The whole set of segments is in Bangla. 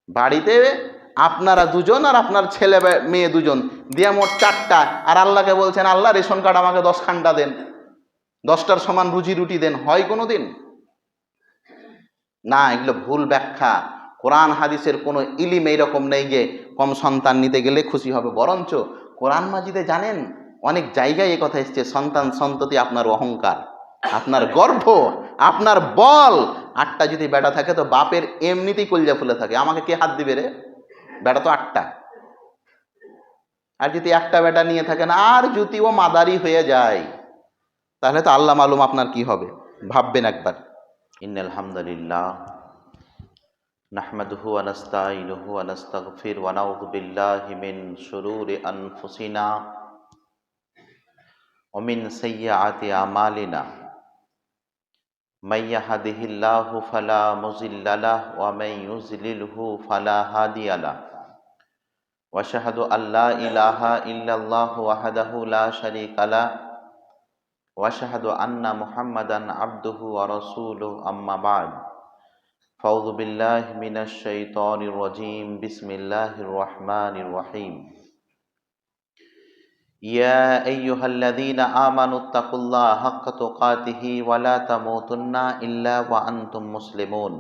বাড়িতে আপনারা দুজন আর আপনার ছেলে মেয়ে দুজন দিয়ে মোট 4টা, আর আল্লাহকে বলছেন আল্লাহ রেশন কার্ড আমাকে 10খানটা দেন, 10টার সমান রুজি রুটি দেন, হয় কোনো দিন? না, এগুলো ভুল ব্যাখ্যা। কোরআন হাদিসের কোনো ইলিম এইরকম নেই যে কম সন্তান নিতে গেলে খুশি হবে। বরঞ্চ কোরআন মাজিদে জানেন অনেক জায়গায় এই কথা এসছে, সন্তান সন্ততি আপনার অহংকার, আপনার গর্ব, আপনার বল। 8টা যদি বেটা থাকে তো বাপের এমনিতেই কলজা ফুলে থাকে, আমাকে কে হাত দিবে রে, বেটা তো 8টা। আর যদি একটা বেটা নিয়ে থাকেন, আর যদি ও মাদারি হয়ে যায়, তাহলে তো আল্লাহ মালুম আপনার কি হবে, ভাববেন একবার। ইন্নাল হামদুলিল্লাহ নাহমাদুহু ওয়া নাস্তাঈনুহু ওয়া নাস্তাগফিরু ওয়া নাউযু বিল্লাহি মিন শুরুরি আনফুসিনা ওয়া মিন সাইয়্যাতি আমালিনা মান ইয়াহদিহিল্লাহু ফালা মুযিল্লা লাহু ওয়া মান ইউযলিলহু ফালা হাদিয়া লাহু ওয়া আশহাদু আল্লা ইলাহা ইল্লাল্লাহু ওয়াহদাহু লা শারীকা লাহু ওয়া আশহাদু আন্না মুহাম্মাদান আবদুহু ওয়া রাসূলুহু আম্মা বা'দ। أعوذ بالله من الشيطان الرجيم بسم الله الرحمن الرحيم يا أيها الذين آمنوا اتقوا الله حق تقاته ولا تموتن إلا وأنتم مسلمون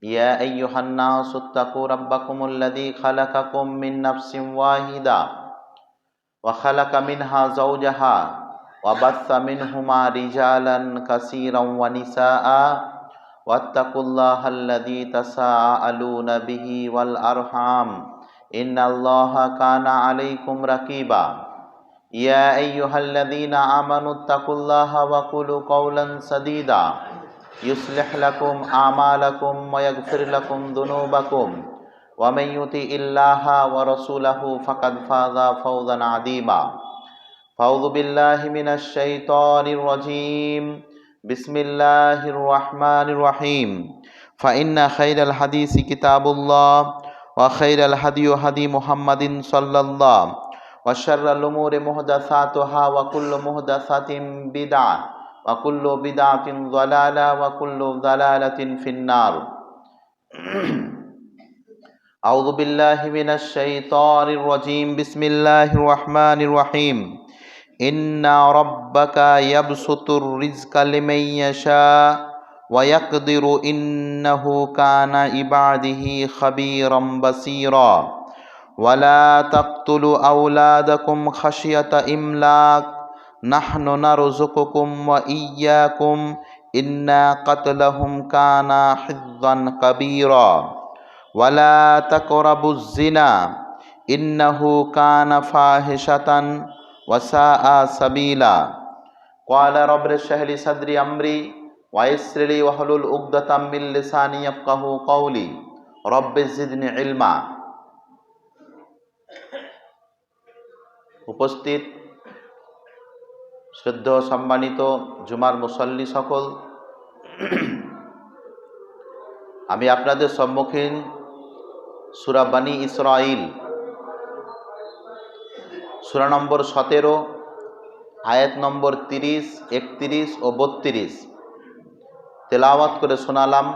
يا أيها الناس اتقوا ربكم الذي خلقكم من نفس واحدة وخلق منها زوجها وبث منهما رجالا كثيرا ونساء واتقوا الله الذي تساءلون به والأرحام إن الله كان عليكم رقيبا يا أيها الذين آمنوا اتقوا الله وقولوا قولا سديدا يصلح لكم أعمالكم ويغفر لكم ذنوبكم ومن يطع الله ورسوله فقد فاز فوزا عظيما أعوذ بالله من الشيطان الرجيم بسم الله الرحمن الرحيم فإن خير الحديث كتاب الله وخير الهدي هدي محمد صلى الله وشر الأمور محدثاتها وكل محدثة بدعة وكل بدعة ضلالة وكل ضلالة في النار أعوذ بالله من الشيطان الرجيم بسم الله الرحمن الرحيم إن ربك يبسط الرزق لمن يشاء ويقدر إنه كان عباده خبيرا بصيرا ولا تقتلوا أولادكم خشية إملاق نحن نرزقكم وإياكم إن قتلهم كان حظا كبيرا ولا تقربوا الزنا إنه كان فاحشة وساء سبيلا قال رب اشرح لي صدري أمري ويسر لي واحلل عقدة من لساني يفقهوا قولي رب زدني علما। উপস্থিত শ্রদ্ধেয় সম্মানিত জুমার মুসল্লি সকল, আমি আপনাদের সম্মুখীন সূরা বনী ইসরাঈল সূরা নম্বর 17 আয়াত নম্বর 30, 31 ও 32 তেলাওয়াত করে শোনালাম।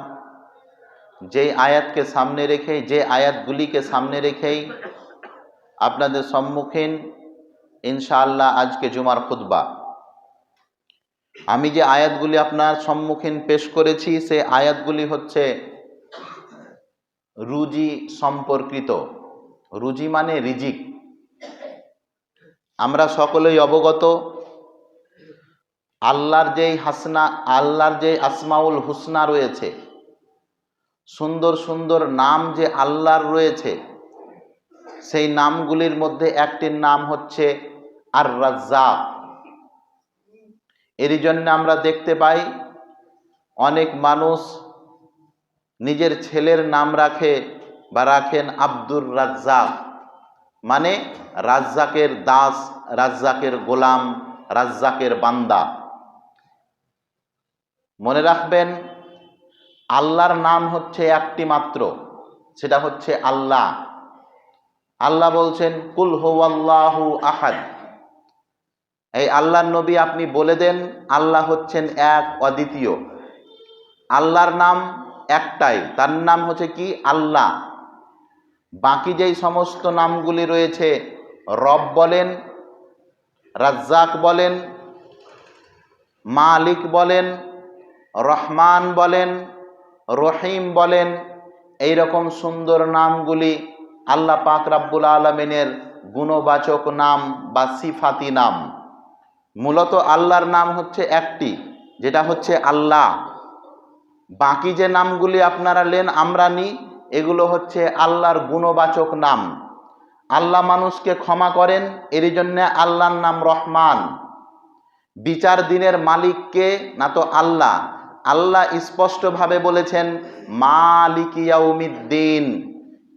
যে আয়াতগুলিকে সামনে রেখেই আপনাদের সম্মুখীন ইনশাআল্লাহ আজকে জুমার খুতবা। আমি যে আয়াতগুলি আপনার সম্মুখীন পেশ করেছি সেই আয়াতগুলি হচ্ছে রুজি সম্পর্কিত। রুজি মানে রিজিক। আমরা সকলেই অবগত আল্লাহর যে আসমাউল হুসনা রয়েছে, সুন্দর সুন্দর নাম যে আল্লাহর রয়েছে, সেই নামগুলির মধ্যে একটির নাম হচ্ছে আর রাজ্জাক। এর জন্য আমরা দেখতে পাই অনেক মানুষ নিজের ছেলের নাম রাখেন আব্দুর রাজ্জাক, মানে রাজ্জাকের দাস, রাজ্জাকের গোলাম, রাজ্জাকের বান্দা। মনে রাখবেন আল্লাহর নাম হচ্ছে একটি মাত্র, সেটা হচ্ছে আল্লাহ। আল্লাহ বলছেন কুল হুয়াল্লাহু আহাদ। এই আল্লাহর নবী আপনি বলে দেন আল্লাহ হচ্ছেন এক, অদ্বিতীয়। আল্লাহর নাম একটাই, তার নাম হচ্ছে কি? আল্লাহ। বাকি যেই সমস্ত নামগুলি রয়েছে, রব বলেন, রাজ্জাক বলেন, মালিক বলেন, রহমান বলেন, রহিম বলেন, এই রকম সুন্দর নামগুলি আল্লাহ পাক রাব্বুল আলামিনের গুণবাচক নাম বা সিফাতি নাম। মূলত আল্লাহর নাম হচ্ছে একটি, যেটা হচ্ছে আল্লাহ। বাকি যে নামগুলি আপনারা নেন, আমরা নিই, এগুলো হচ্ছে আল্লাহর গুণবাচক নাম। আল্লাহ মানুষকে ক্ষমা করেন, এর জন্য আল্লাহর নাম রহমান। বিচার দিনের মালিককে না তো আল্লাহ। আল্লাহ স্পষ্টভাবে বলেছেন মালিক ইয়াউমিদ্দিন,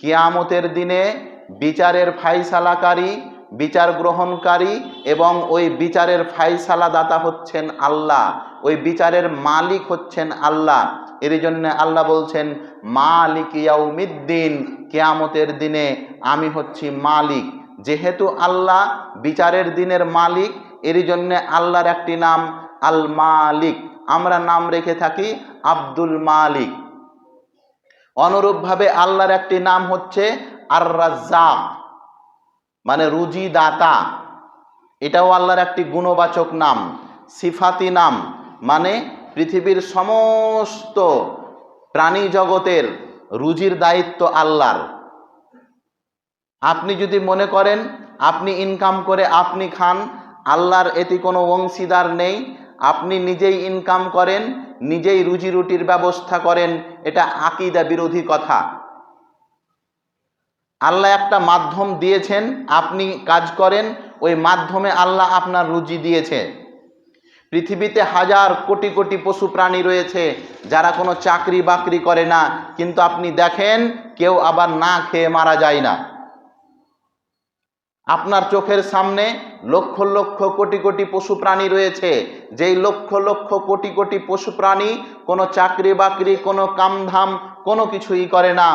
কিয়ামতের দিনে বিচারের ফায়সালাকারী, বিচার গ্রহণকারী এবং ওই বিচারের ফায়সালাদাতা হচ্ছেন আল্লাহ, ওই বিচারের মালিক হচ্ছেন আল্লাহ। এর জন্য আল্লাহ বলছেন মালিক ইয়াউমিদ্দিন, কিয়ামতের দিনে আমি হচ্ছি মালিক। যেহেতু আল্লাহ বিচারের দিনের মালিক, এর জন্য আল্লাহর একটি নাম আল মালিক, আমরা নাম রেখে থাকি আব্দুল মালিক। অনুরূপভাবে আল্লাহর একটি নাম হচ্ছে আর রাজ্জাক, মানে রুজি দাতা। এটাও আল্লাহর একটি গুণবাচক নাম, সিফাতি নাম, মানে পৃথিবীর সমস্ত প্রাণী জগতের রুজির দায়িত্ব আল্লাহর। আপনি যদি মনে করেন আপনি ইনকাম করে আপনি খান, আল্লাহর এতে কোনো অংশীদার নেই, আপনি নিজেই ইনকাম করেন, নিজেই রুজি রুটির ব্যবস্থা করেন, এটা আকীদা বিরোধী কথা। আল্লাহ একটা মাধ্যম দিয়েছেন, আপনি কাজ করেন, ওই মাধ্যমে আল্লাহ আপনার রুজি দিয়েছে। পৃথিবীতে হাজার কোটি কোটি পশু প্রাণী রয়েছে যারা কোনো চাকরি বাকরি করে না, কিন্তু আপনি দেখেন কেউ আবার না খেয়ে মারা যায় না। আপনার চোখের সামনে লক্ষ লক্ষ কোটি কোটি পশু প্রাণী রয়েছে, যেই লক্ষ লক্ষ কোটি কোটি পশু প্রাণী কোনো চাকরি বাকরি, কোনো কামধাম, কোনো কিছুই করে না।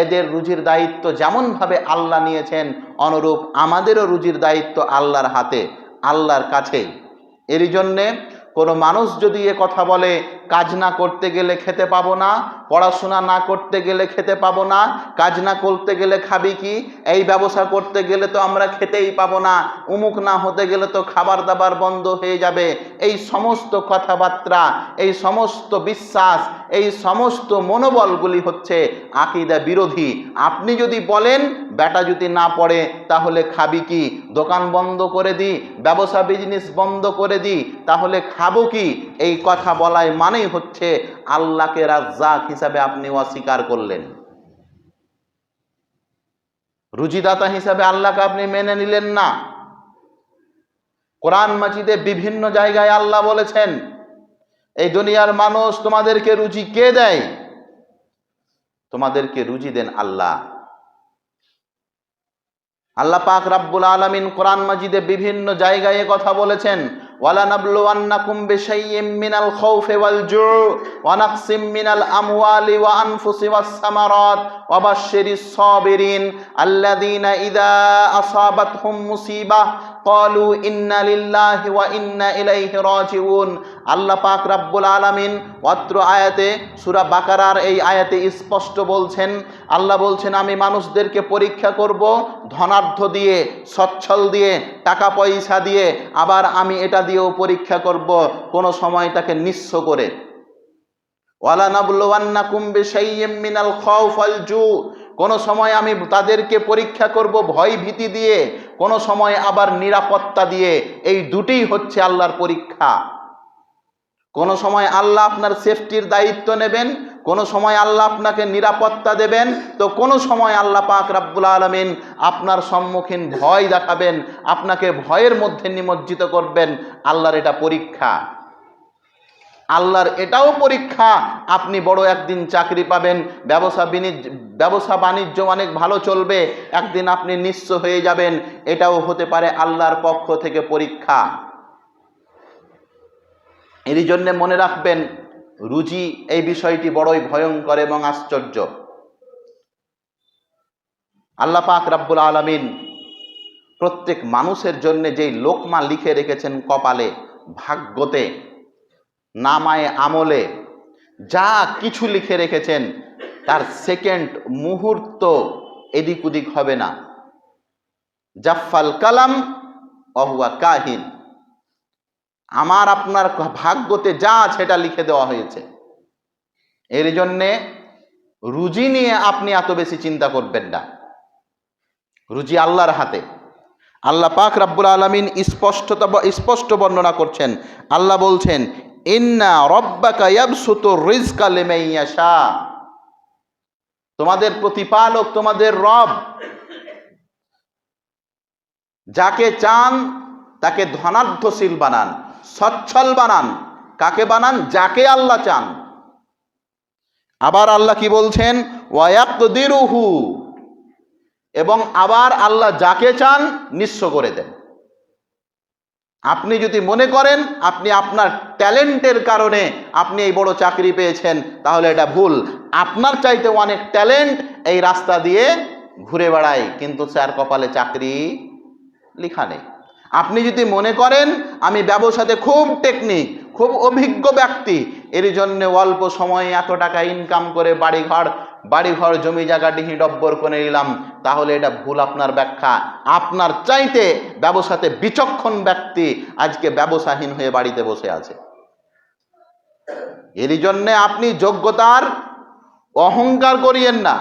এদের রুজির দায়িত্ব যেমনভাবে আল্লাহ নিয়েছেন, অনুরূপ আমাদেরও রুজির দায়িত্ব আল্লাহর হাতে, আল্লাহর কাছে। এর জন্যে কোনো মানুষ যদি এ কথা বলে কাজ না করতে গেলে খেতে পাবো না, পড়াশোনা না করতে গেলে খেতে পাবো না, কাজ না করতে গেলে খাবি কি, এই ব্যবসা করতে গেলে তো আমরা খেতেই পাবো না, উমুক না হতে গেলে তো খাবার দাবার বন্ধ হয়ে যাবে, এই সমস্ত কথাবার্তা, এই সমস্ত বিশ্বাস, এই সমস্ত মনোবলগুলি হচ্ছে আকীদা বিরোধী। আপনি যদি বলেন বেটা যদি না পড়ে তাহলে খাবি কি, দোকান বন্ধ করে দিই, ব্যবসা বিজনেস বন্ধ করে দিই, তাহলে খাবো কি, এই কথা বলাই মানেই হচ্ছে আল্লাহকে রাজ্জাক হিসাবে আপনি অস্বীকার করলেন। রুজিদাতা হিসাবে আল্লাহকে আপনি মেনে নিলেন না। কোরআন মাজিদে বিভিন্ন জায়গায় আল্লাহ বলেছেন এই দুনিয়ার মানুষ তোমাদেরকে রুজি কে দেয়? তোমাদেরকে রুজি দেন আল্লাহ। আল্লাহ পাক রাব্বুল আলামিন কোরআন মাজিদে বিভিন্ন জায়গায় কথা বলেছেন ওয়ালানাবলুওয়ান্নাকুম বিশাইইম মিনাল খাউফি ওয়াল জুউ ওয়া নাকসিম মিনাল আমওয়ালি ওয়া আনফুসি ওয়াস সামারাত ওয়া বাশশিরিস সাবিরিন আল্লাযীনা ইযা আসাবাতহুম মুসিবাহ ক্বালু ইন্না লিল্লাহি ওয়া ইন্না ইলাইহি রাজিউন। আল্লাহ পাক রাব্বুল আলামিন অত্র আয়াতে সূরা বাকারার এই আয়াতে স্পষ্ট বলছেন, আল্লাহ বলছেন আমি মানুষদেরকে পরীক্ষা করব ধনাঢ্য দিয়ে, সচ্ছল দিয়ে, টাকা পয়সা দিয়ে, আবার আমি এটা দিয়েও পরীক্ষা করব কোনো সময় তাকে নিঃস্ব করে। ওয়ালানাবলুওয়ান্নাকুম বিশাইইম মিনাল খাউফ ওয়াল জু, কোনো সময় আমি তাদেরকে পরীক্ষা করব ভয় ভীতি দিয়ে, কোনো সময় আবার নিরাপত্তা দিয়ে। এই দুটিই হচ্ছে আল্লাহর পরীক্ষা। কোনো সময় আল্লাহ আপনার সেফটির দায়িত্ব নেবেন, কোনো সময় আল্লাহ আপনাকে নিরাপত্তা দেবেন, তো কোনো সময় আল্লাহ পাক রাব্বুল আলামিন আপনার সম্মুখীন ভয় দেখাবেন, আপনাকে ভয়ের মধ্যে নিমজ্জিত করবেন। আল্লাহর এটা পরীক্ষা। আল্লাহর এটাও পরীক্ষা, আপনি বড় একদিন চাকরি পাবেন, ব্যবসা বাণিজ্য অনেক ভালো চলবে, একদিন আপনি নিঃস্ব হয়ে যাবেন, এটাও হতে পারে আল্লাহর পক্ষ থেকে পরীক্ষা। এরই জন্য মনে রাখবেন রুজি এই বিষয়টি বড়ই ভয়ঙ্কর এবং আশ্চর্য। আল্লাহ পাক রাব্বুল আলামিন প্রত্যেক মানুষের জন্য যেই লোকমা লিখে রেখেছেন কপালে, ভাগ্যতে, নামায়ে আমলে, যা কিছু লিখে রেখেছেন তার সেকেন্ড মুহূর্ত এদিক ওদিক হবে না। জাফাল কালাম অহুয়া কাহিন, আমার আপনার ভাগ্যতে যা আছে এটা লিখে দেওয়া হয়েছে। এর জন্যে রুজি নিয়ে আপনি এত বেশি চিন্তা করবেন না, রুজি আল্লাহর হাতে। আল্লাহ পাক রব্বুল আলামিন স্পষ্ট বর্ণনা করছেন। আল্লাহ বলছেন, ইন্না রব্বাকা ইয়াবসুতুর রিজকা লিমান ইয়াশা, তোমাদের প্রতিপালক, তোমাদের রব যাকে চান তাকে ধনাঢ্যশীল বানান, সচ্ছল বানান। কাকে বানান? যাকে আল্লাহ চান। আবার আল্লাহ কি বলছেন? ওয়ায়াকদিরুহু, এবং আবার আল্লাহ যাকে চান নিঃস্ব করে দেন। আপনি যদি মনে করেন আপনি আপনার ট্যালেন্টের কারণে আপনি এই বড় চাকরি পেয়েছেন, তাহলে এটা ভুল। আপনার চাইতে অনেক ট্যালেন্ট এই রাস্তা দিয়ে ঘুরে বেড়ায়, কিন্তু স্যার কপালে চাকরি লেখা নেই। আপনি যদি মনে করেন আমি ব্যবসাতে খুব টেকনিক, খুব অভিজ্ঞ ব্যক্তি, এর জন্য অল্প সময়ে এত টাকা ইনকাম করে বাড়িঘর জমি জায়গা ডিহি ডব্বর করে নিলাম, তাহলে এটা ভুল আপনার ব্যাখ্যা। আপনার চাইতে ব্যবসাতে বিচক্ষণ ব্যক্তি আজকে ব্যবসাহীন হয়ে বাড়িতে বসে আছে। এর জন্যে আপনি যোগ্যতার অহংকার করিয়েন না।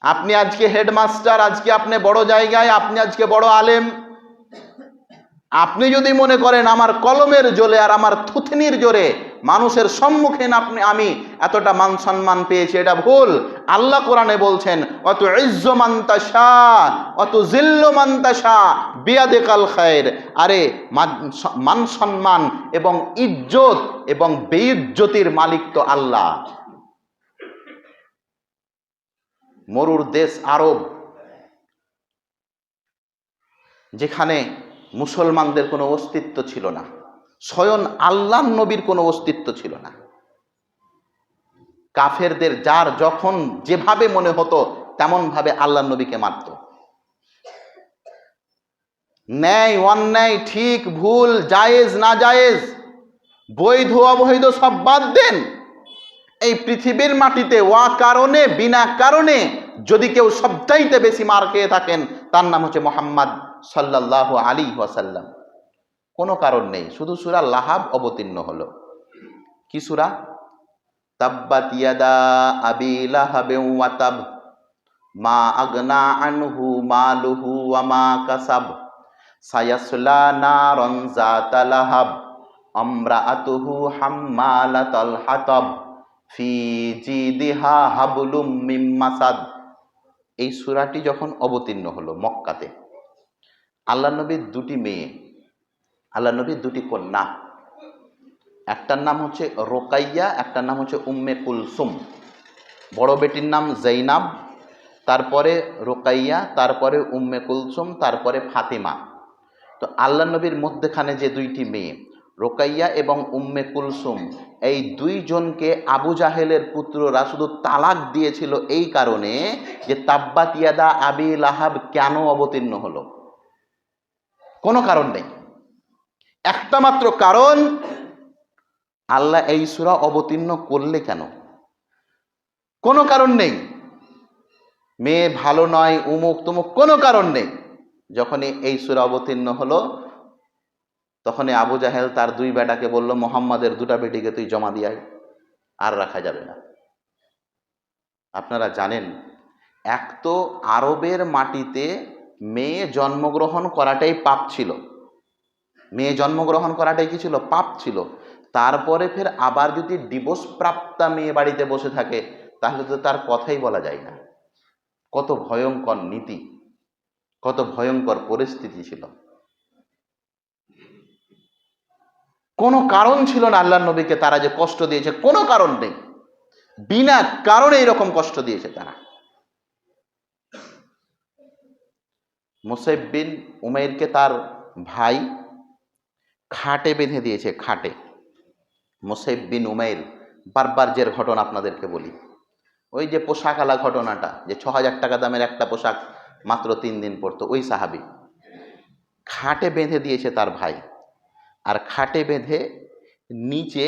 আপনি আজকে হেডমাস্টার, আজকে আপনি বড় জায়গায়, আপনি আজকে বড় আলেম। আপনি যদি মনে করেন আমার কলমের জোরে আর আমার থুতনির জোরে মানুষের সম্মুখীন আমি এতটা মান সম্মান পেয়েছি, এটা ভুল। আল্লাহ কোরআনে বলছেন, অত ইজ্জু মান তাশা অত জিল্লু মান তাশা বিয়াদিকাল খায়র। আরে মান সম্মান এবং ইজ্জত এবং বেইজ্জতির মালিক তো আল্লাহ। মরুর দেশ আরব, যেখানে মুসলমানদের কোনো অস্তিত্ব ছিল না, স্বয়ং আল্লাহর নবীর কোনো অস্তিত্ব ছিল না, কাফেরদের যার যখন যেভাবে মনে হতো তেমন ভাবে আল্লাহর নবীকে মারত। ন্যায় অন্যায়, ঠিক ভুল, জায়েজ না জায়েজ, বৈধ অবৈধ সব বাদ দেন। এই পৃথিবীর মাটিতে কারণে বিনা কারণে যদি কেউ সবচাইতে বেশি মার খেয়ে থাকেন, তার নাম হচ্ছে মুহাম্মদ সাল্লাল্লাহু আলাইহি ওয়াসাল্লাম। কোনো কারণ নেই, শুধু সূরা লাহাব অবতীর্ণ হলো। কি সূরা? তাব্বাত ইয়াদা আবি লাহাবিন ওয়া তাব মা আগনা আনহু মালুহু ওয়া মা কাসাব সায়াসলা নারান যাতা লাহাব আমরাআতুহু হাম্মালাতাল হাতাব ফি জিদিহা হাবলুম মিন মাসাদ। এই সূরাটি যখন অবতীর্ণ হলো মক্কাতে, আল্লাহর নবীর দুটি মেয়ে, আল্লাহর নবীর দুটি কন্যা, একটার নাম হচ্ছে রোকাইয়া, একটার নাম হচ্ছে উম্মে কুলসুম। বড় বেটির নাম জৈনাব, তারপরে রোকাইয়া, তারপরে উম্মে কুলসুম, তারপরে ফাতিমা। তো আল্লাহর নবীর মধ্যখানে যে দুইটি মেয়ে রোকাইয়া এবং উম্মে কুলসুম, এই দুইজনকে আবু জাহেলের পুত্ররা শুধু তালাক দিয়েছিল এই কারণে যে তাব্বাত ইয়াদা আবি লাহাব কেন অবতীর্ণ হলো। কোনো কারণ নেই, একটা মাত্র কারণ, আল্লাহ এই সূরা অবতীর্ণ করলে কেন? কোনো কারণ নেই। মেয়ে ভালো নয়, উমুক তুমুক, কোনো কারণ নেই। যখনই এই সূরা অবতীর্ণ হলো, তখনই আবু জাহেল তার দুই বেটাকে বলল, মুহাম্মাদের দুটা বেটিকে তুই জমা দিয়াই, আর রাখা যাবে না। আপনারা জানেন, এক তো আরবের মাটিতে মেয়ে জন্মগ্রহণ করাটাই পাপ ছিল, মেয়ে জন্মগ্রহণ করাটাই কি ছিল? পাপ ছিল। তারপরে ফের আবার যদি ডিভোর্স প্রাপ্তা মেয়ে বাড়িতে বসে থাকে, তাহলে তো তার কথাই বলা যায় না। কত ভয়ঙ্কর নীতি, কত ভয়ঙ্কর পরিস্থিতি ছিল। কোনো কারণ ছিল না আল্লাহর নবীকে তারা যে কষ্ট দিয়েছে, কোনো কারণ নেই, বিনা কারণে এরকম কষ্ট দিয়েছে তারা। মুসাইব বিন উমাইরকে তার ভাই খাটে বেঁধে দিয়েছে, খাটে। মুসাইব বিন উমাইর বারবার যে ঘটনা আপনাদেরকে বলি, ওই যে পোশাক আলা ঘটনাটা, যে ৬,০০০ টাকা দামের একটা পোশাক মাত্র ৩ দিন পরতো, ওই সাহাবি খাটে বেঁধে দিয়েছে তার ভাই, আর খাটে বেঁধে নিচে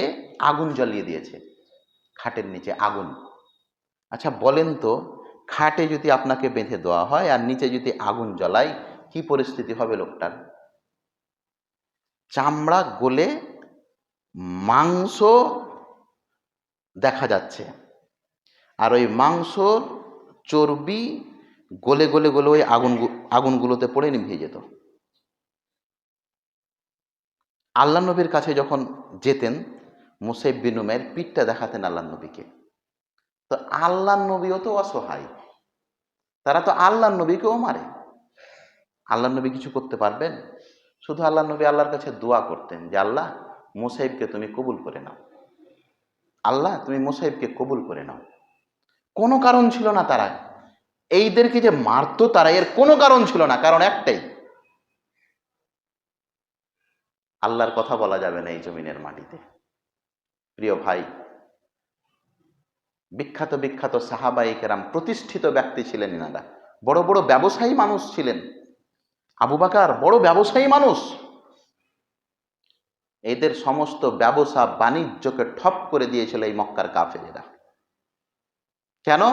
আগুন জ্বালিয়ে দিয়েছে। খাটের নিচে আগুন। আচ্ছা বলেন তো, খাটে যদি আপনাকে বেঁধে দেওয়া হয় আর নিচে যদি আগুন জ্বলাই, কি পরিস্থিতি হবে লোকটার? চামড়া গলে মাংস দেখা যাচ্ছে, আর ওই মাংস চর্বি গলে গলে গলে ওই আগুনগুলোতে পড়ে নিভে যেত। আল্লাহ নবীর কাছে যখন যেতেন, মুসাইব বিন উমাইর পিঠটা দেখাতেন আল্লাহ নবীকে। তো আল্লাহ নবীও তো অসহায়, তারা তো আল্লাহ নবীকেও মারে। আল্লাহ নবী কিছু করতে পারবেন? শুধু আল্লাহ নবী আল্লাহর কাছে দোয়া করতেন যে আল্লাহ, মুসাইবকে তুমি কবুল করে নাও, আল্লাহ তুমি মুসাইবকে কবুল করে নাও। কোনো কারণ ছিল না তারা এইদেরকে যে মারতো, তারা এর কোনো কারণ ছিল না, কারণ একটাই, আল্লাহর কথা বলা যাবে না এই জমিনের মাটিতে। প্রিয় ভাই, বিখ্যাত বিখ্যাত সাহাবায়ে কেরাম প্রতিষ্ঠিত ব্যক্তি ছিলেন এনারা, বড় বড় ব্যবসায়ী মানুষ ছিলেন। আবু বকর বড় ব্যবসায়ী মানুষ, এদের সমস্ত ব্যবসা বাণিজ্যকে ঠপ করে দিয়েছিল এই মক্কার কাফেরেরা। কেন?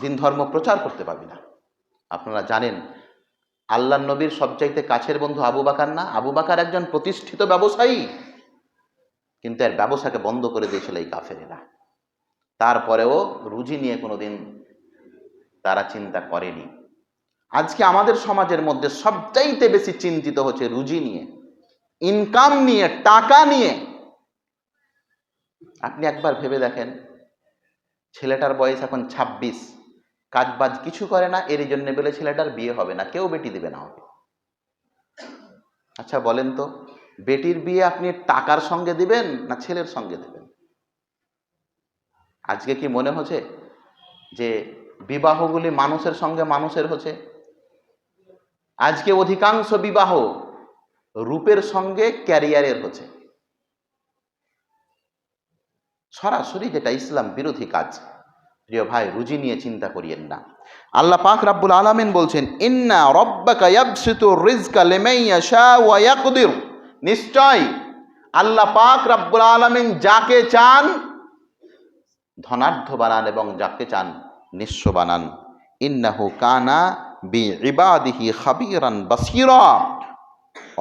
দিন ধর্ম প্রচার করতে পারবি না। আপনারা জানেন আল্লাহ নবীর সবচাইতে কাছের বন্ধু আবু বকর না? আবু বকর একজন প্রতিষ্ঠিত ব্যবসায়ী, কিন্তু এর ব্যবসাকে বন্ধ করে দিয়েছিল এই কাফেরেরা। তারপরেও রুজি নিয়ে কোনোদিন তারা চিন্তা করেনি। আজকে আমাদের সমাজের মধ্যে সবচাইতে বেশি চিন্তিত হচ্ছে রুজি নিয়ে, ইনকাম নিয়ে, টাকা নিয়ে। আপনি একবার ভেবে দেখেন, ছেলেটার বয়স এখন 26, কাজবাজ কিছু করে না, এর জন্য বলে ছেলেটার বিয়ে হবে না, কেউ বেটি দেবে না হবে। আচ্ছা বলেন তো, বেটির বিয়ে আপনি টাকার সঙ্গে দিবেন না ছেলের সঙ্গে দেবেন? আজকে কি মনে হচ্ছে যে বিবাহগুলি মানুষের সঙ্গে মানুষের হচ্ছে? আজকে অধিকাংশ বিবাহ রূপের সঙ্গে ক্যারিয়ারের হচ্ছে, সরাসরি যেটা ইসলাম বিরোধী কাজ। প্রিয় ভাই, রুজি নিয়ে চিন্তা করিয়েন না। আল্লাহ পাক রাব্বুল আলামিন বলছেন, ইন্না রাব্বাকা ইয়াবসিতুর রিজকা লিমান ইয়াশা ওয়া ইয়াকদির, নিশ্চয় আল্লাহ পাক রাব্বুল আলামিন যাকে চান ধনাঢ্য বানান এবং যাকে চান নিঃস্ব বানান। ইন্নাহু কানা বিইবাদিহি খাবীরান বাসীরা,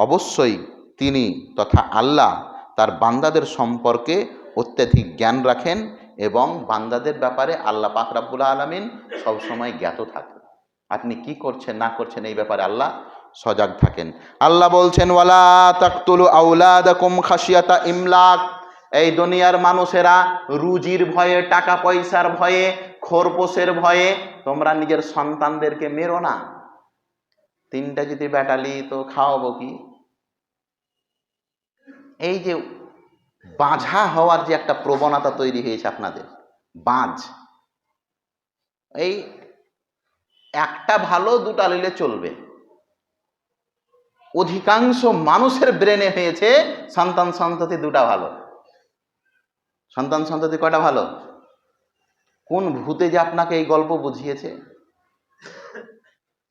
অবশ্যই তিনি তথা আল্লাহ তার বান্দাদের সম্পর্কে অত্যধিক জ্ঞান রাখেন এবং বান্দাদের ব্যাপারে আল্লাহ পাক রাব্বুল আলামিন সবসময় জ্ঞাত থাকেন। আপনি কি করছেন না করছেন এই ব্যাপারে আল্লাহ সজাগ থাকেন। আল্লাহ বলছেন, ওয়ালা তাকতুলু আওলাদাকুম খাশিয়াতা ইমলাক, এই দুনিয়ার মানুষেরা রুজির ভয়ে, টাকা পয়সার ভয়ে, খোরপোশের ভয়ে তোমরা নিজের সন্তানদেরকে মেরো না। তিনটা যদি বেটালি তো খাওয়াবো কি? এই যে বাঁঝা হওয়ার যে একটা প্রবণতা তৈরি হয়েছে আপনাদের, বাঁঝ, এই একটা ভালো দুটা নিলে চলবে। অধিকাংশ মানুষের ব্রেনে হয়েছে সন্তান সন্ততি দুটা ভালো। সন্তান সন্ততি কয়টা ভালো? কোন ভূতে যে আপনাকে এই গল্প বুঝিয়েছে?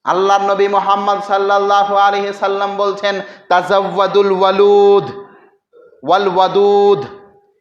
আল্লাহর নবী মুহাম্মদ সাল্লাল্লাহু আলাইহি সাল্লাম বলছেন, তাজাওয়াদুল ওয়ালুদ ওয়াল ওয়াদুদ,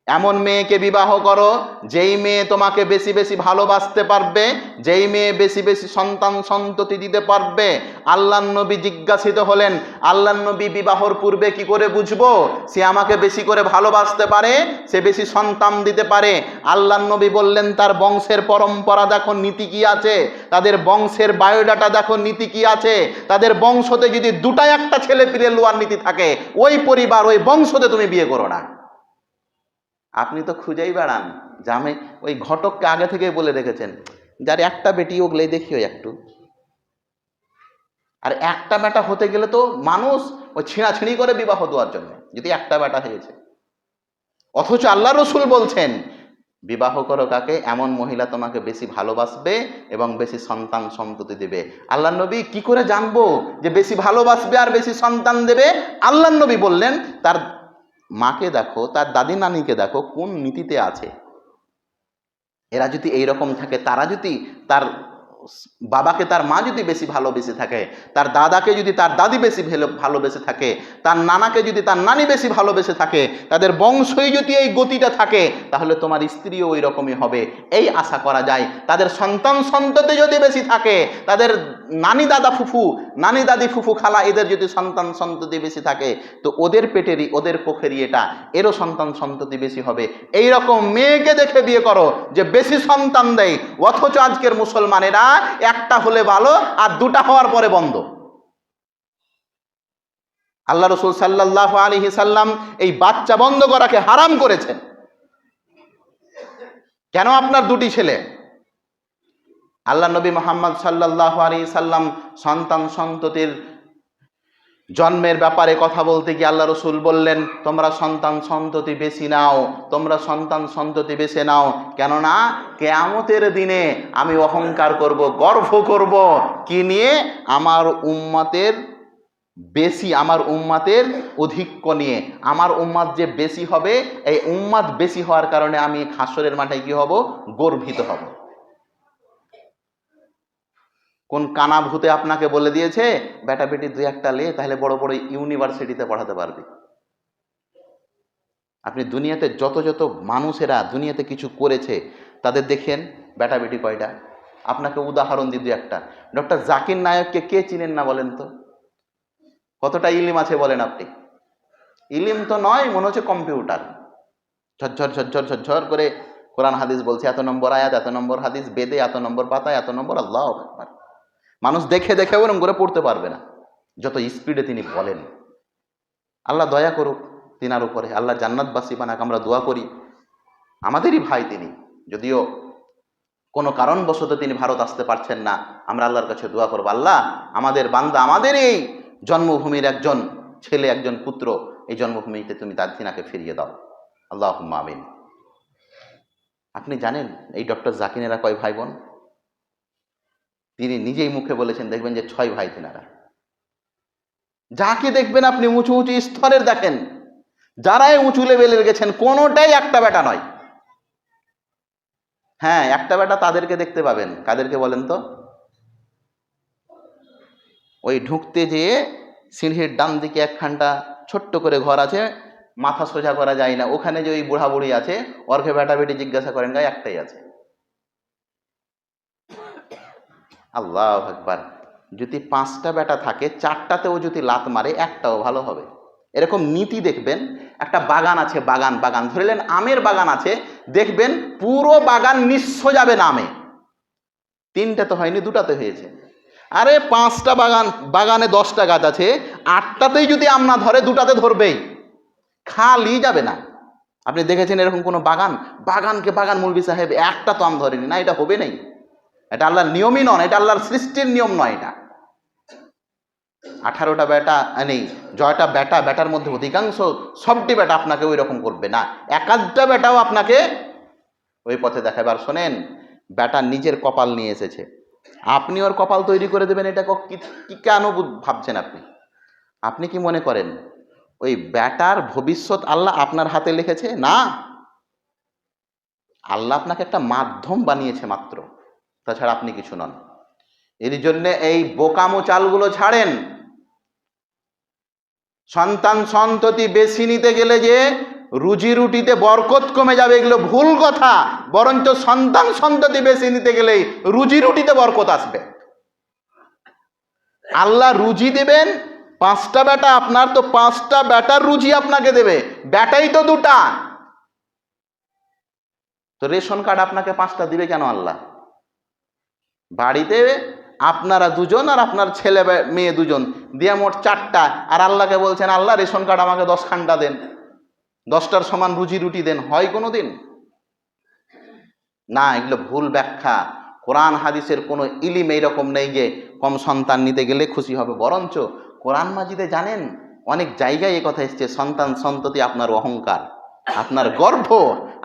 এমন মেয়েকে বিবাহ করো যেই মেয়ে তোমাকে বেশি বেশি ভালোবাসতে পারবে, যেই মেয়ে বেশি বেশি সন্তান সন্ততি দিতে পারবে। আল্লাহর নবী জিজ্ঞাসিত হলেন, আল্লাহর নবী বিবাহর পূর্বে কি করে বুঝবো সে আমাকে বেশি করে ভালোবাসতে পারে, সে বেশি সন্তান দিতে পারে? আল্লাহর নবী বললেন, তার বংশের পরম্পরা দেখো, নীতি কি আছে, তাদের বংশের বায়োডাটা দেখো, নীতি কি আছে। তাদের বংশতে যদি দুটা একটা ছেলে পিলে লোয়ার নীতি থাকে, ওই পরিবার ওই বংশতে তুমি বিয়ে করো না। আপনি তো খুঁজেই বেড়ান, জামে ওই ঘটককে আগে থেকে বলে রেখেছেন, যার একটা বেটি ওগলেই দেখিও একটু। আর একটা বেটা হতে গেলে তো মানুষ ওই ছিঁড়াছিঁড়ি করে বিবাহ দেওয়ার জন্য, যদি একটা বেটা হয়েছে। অথচ আল্লাহ রসুল বলছেন, বিবাহ করো কাকে? এমন মহিলা তোমাকে বেশি ভালোবাসবে এবং বেশি সন্তান সন্ততি দেবে। আল্লাহ নবী কি করে জানবো যে বেশি ভালোবাসবে আর বেশি সন্তান দেবে? আল্লাহ নবী বললেন, তার মাকে দেখো, তার দাদি নানিকে দেখো কোন নীতিতে আছে। এরা যদি এইরকম থাকে, তারা যদি তার বাবাকে তার মা যদি বেশি ভালোবেসে থাকে, তার দাদাকে যদি তার দাদি বেশি ভালোবেসে থাকে, তার নানাকে যদি তার নানি বেশি ভালোবেসে থাকে, তাদের বংশই যদি এই গতিটা থাকে, তাহলে তোমার স্ত্রীও ওই রকমই হবে, এই আশা করা যায়। তাদের সন্তান সন্ততি যদি বেশি থাকে, তাদের নানি দাদা ফুফু, নানি দাদি ফুফু খালা, এদের যদি সন্তান সন্ততি বেশি থাকে, তো ওদের পেটেরই, ওদের কোখেরই এটা, এরও সন্তান সন্ততি বেশি হবে। এই রকম মেয়েকে দেখে বিয়ে করো যে বেশি সন্তান দেয়। অথচ আজকের মুসলমানেরা একটা হলে ভালো, আর দুটা হওয়ার পরে বন্ধ। আল্লাহ রাসূল সাল্লাল্লাহু আলাইহি সাল্লাম এই বাচ্চা বন্ধ করাকে হারাম করেছেন। কেন আপনার দুটি ছেলে? আল্লাহ নবী মুহাম্মদ সাল্লাল্লাহু আলাইহি সাল্লাম সন্তান সন্ততির জন্মের ব্যাপারে কথা বলতে গিয়ে আল্লাহ রসুল বললেন, তোমরা সন্তান সন্ততি বেশি নাও, তোমরা সন্তান সন্ততি বেছে নাও, কেননা কিয়ামতের দিনে আমি অহংকার করব, গর্ব করব কি নিয়ে? আমার উম্মতের বেশি, আমার উম্মতের অধিক্য নিয়ে। আমার উম্মত যে বেশি হবে, এই উম্মত বেশি হওয়ার কারণে আমি হাসরের মাঠে কি হব? গর্বিত হব। কোন কানা ভূতে আপনাকে বলে দিয়েছে বেটা বেটি দুই একটা লে, তাহলে বড় বড় ইউনিভার্সিটিতে পড়াতে পারবি? আপনি দুনিয়াতে যত যত মানুষেরা দুনিয়াতে কিছু করেছে তাদের দেখেন বেটা বেটি কয়টা? আপনাকে উদাহরণ দিই দুই একটা। ডক্টর জাকির নায়ককে কে চিনেন না বলেন তো? কতটা ইলিম আছে বলেন আপনি? ইলিম তো নয়, মনে হচ্ছে কম্পিউটার। ঝরঝর ঝরঝর ঝরঝর করে কোরআন হাদিস বলছে, এত নম্বর আয়াত, এত নম্বর হাদিস, বেদে এত নম্বর পাতা, এত নম্বর, আল্লাহু আকবার। মানুষ দেখে দেখে ওরকম করে পড়তে পারবে না, যত স্পিডে তিনি বলেন। আল্লাহ দয়া করুক তিনার উপরে, আল্লাহ জান্নাতবাসী বানাক, আমরা দোয়া করি। আমাদেরই ভাই তিনি, যদিও কোনো কারণবশত তিনি ভারত আসতে পারছেন না, আমরা আল্লাহর কাছে দোয়া করবো, আল্লাহ আমাদের বান্দা, আমাদের এই জন্মভূমির একজন ছেলে, একজন পুত্র, এই জন্মভূমিতে তুমি তার তিনাকে ফিরিয়ে দাও, আল্লাহুম্মা আমিন। আপনি জানেন এই ডক্টর জাকিরেরা কয় ভাই বোন? তিনি নিজেই মুখে বলেছেন, দেখবেন যে 6 ভাই তিনারা। যাকে দেখবেন আপনি উঁচু উঁচু স্তরের দেখেন, যারাই উঁচু লেভেলের গেছেন, কোনোটাই একটা বেটা নয়। হ্যাঁ, একটা বেটা তাদেরকে দেখতে পাবেন, কাদেরকে বলেন তো? ওই ঢুকতে যেয়ে সিঁড়ির ডান দিকে একখানটা ছোট্ট করে ঘর আছে, মাথা সোজা করা যায় না, ওখানে যে ওই বুড়া বুড়ি আছে, ওরকে বেটা বেটি জিজ্ঞাসা করেন, গায়ে একটাই আছে। আল্লাহু আকবার। যদি 5টা বেটা থাকে, 4টাতেও যদি লাত মারে, একটাও ভালো হবে। এরকম নীতি দেখবেন। একটা বাগান আছে, বাগান বাগান ধরলেন, আমের বাগান আছে, দেখবেন পুরো বাগান নিঃস্ব যাবে না আমে। 3টা তো হয়নি, 2টাতে হয়েছে। আরে 5টা বাগান, বাগানে 10টা গাছ আছে, 8টাতেই যদি আম না ধরে, 2টাতে ধরবেই, খালি যাবে না। আপনি দেখেছেন এরকম কোনো বাগান? বাগানকে বাগান মৌলভী সাহেব একটা তো আম ধরেনি, না, এটা হবে নাই। এটা আল্লাহর নিয়মই নয়, এটা আল্লাহর সৃষ্টির নিয়ম নয়। এটা 18টা বেটা নেই, জয়টা বেটা, বেটার মধ্যে অধিকাংশ সবটি বেটা আপনাকে ওই রকম করবে না, একাধটা বেটাও আপনাকে ওই পথে দেখাবে। আর শোনেন, বেটা নিজের কপাল নিয়ে এসেছে, আপনি ওর কপাল তৈরি করে দেবেন, এটা কি কেন ভাবছেন আপনি? আপনি কি মনে করেন ওই বেটার ভবিষ্যৎ আল্লাহ আপনার হাতে লিখেছে? না, আল্লাহ আপনাকে একটা মাধ্যম বানিয়েছে মাত্র, তাছাড়া আপনি কিছু নন। এর জন্য এই বোকামো চালগুলো ছাড়েন। সন্তান সন্ততি বেশি নিতে গেলে যে রুজি রুটিতে বরকত কমে যাবে, এগুলো ভুল কথা। বরঞ্চ সন্তান সন্ততি বেশি নিতে গেলেই রুজি রুটিতে বরকত আসবে। আল্লাহ রুজি দেবেন, 5টা বেটা আপনার, তো 5টা বেটার রুজি আপনাকে দেবে, বেটাই তো 2টা। তো রেশন কার্ড আপনাকে 5টা দিবে কেন আল্লাহ? বাড়িতে আপনারা 2জন আর আপনার ছেলে মেয়ে 2জন দিয়ে মোট 4টা, আর আল্লাহকে বলছেন, আল্লাহ রেশন কার্ড আমাকে 10খানটা দেন, 10টার সমান রুজি রুটি দেন। হয় কোনো দিন? না, এগুলো ভুল ব্যাখ্যা। কোরআন হাদিসের কোনো ইলিম এইরকম নেই যে কম সন্তান নিতে গেলে খুশি হবে। বরঞ্চ কোরআন মাজিদে জানেন অনেক জায়গায় এই কথা এসছে, সন্তান সন্ততি আপনার অহংকার, আপনার গর্ব,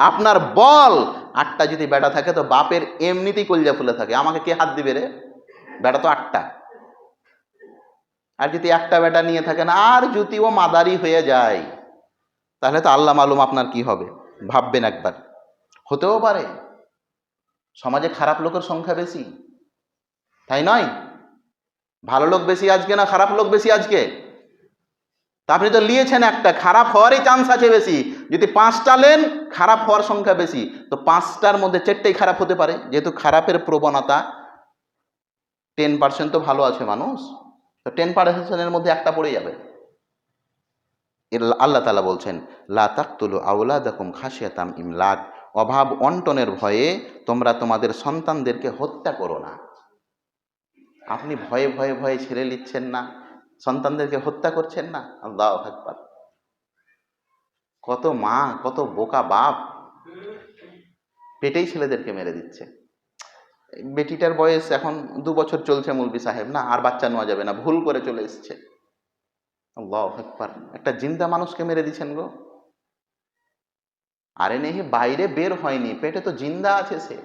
আপনার বল। 8টা যদি বেটা থাকে তো বাপের এমনিতেই কলজা ফুলে থাকে, আমাকে কে হাত দিবে রে, বেটা তো 8টা। আর যদি একটা বেটা নিয়ে থাকেন, আর যদি ও মাদারি হয়ে যায়, তাহলে তো আল্লাহ মালুম আপনার কি হবে। ভাববেন একবার, হতেও পারে সমাজে খারাপ লোকের সংখ্যা বেশি, তাই নয়? ভালো লোক বেশি আজকে না খারাপ লোক বেশি আজকে? তা আপনি তো নিয়েছেন একটা, খারাপ হওয়ারই চান্স আছে বেশি। যদি 5টা নেন, খারাপ হওয়ার সংখ্যা বেশি। তো 5টার মধ্যে 4টাই খারাপ হতে পারে, যেহেতু খারাপের প্রবণতা 10% তো ভালো আছে মানুষ, তো 10%-এর মধ্যে একটা পড়ে যাবে। আল্লাহ তাআলা বলছেন, লা তাকতুলু আওলাদাকুম খাশিয়াতাম ইমলাক, অভাব অন্টনের ভয়ে তোমরা তোমাদের সন্তানদেরকে হত্যা করো না। আপনি ভয়ে ভয়ে ভয়ে ছেড়ে নিচ্ছেন না, সন্তানদেরকে হত্যা করছেন না। আল্লাহু আকবার। কত মা, কত বোকা বাপ পেটেই ছেলেদেরকে মেরে দিচ্ছে। বেটিটার বয়স এখন 2 বছর চলছে মৌলভী সাহেব, না আর বাচ্চা নেওয়া যাবে না, ভুল করে চলে এসছে। আল্লাহু আকবার। একটা জিন্দা মানুষকে মেরে দিচ্ছেন গো। আরে নেহি বাইরে বের হয়নি, পেটে তো জিন্দা আছে সে,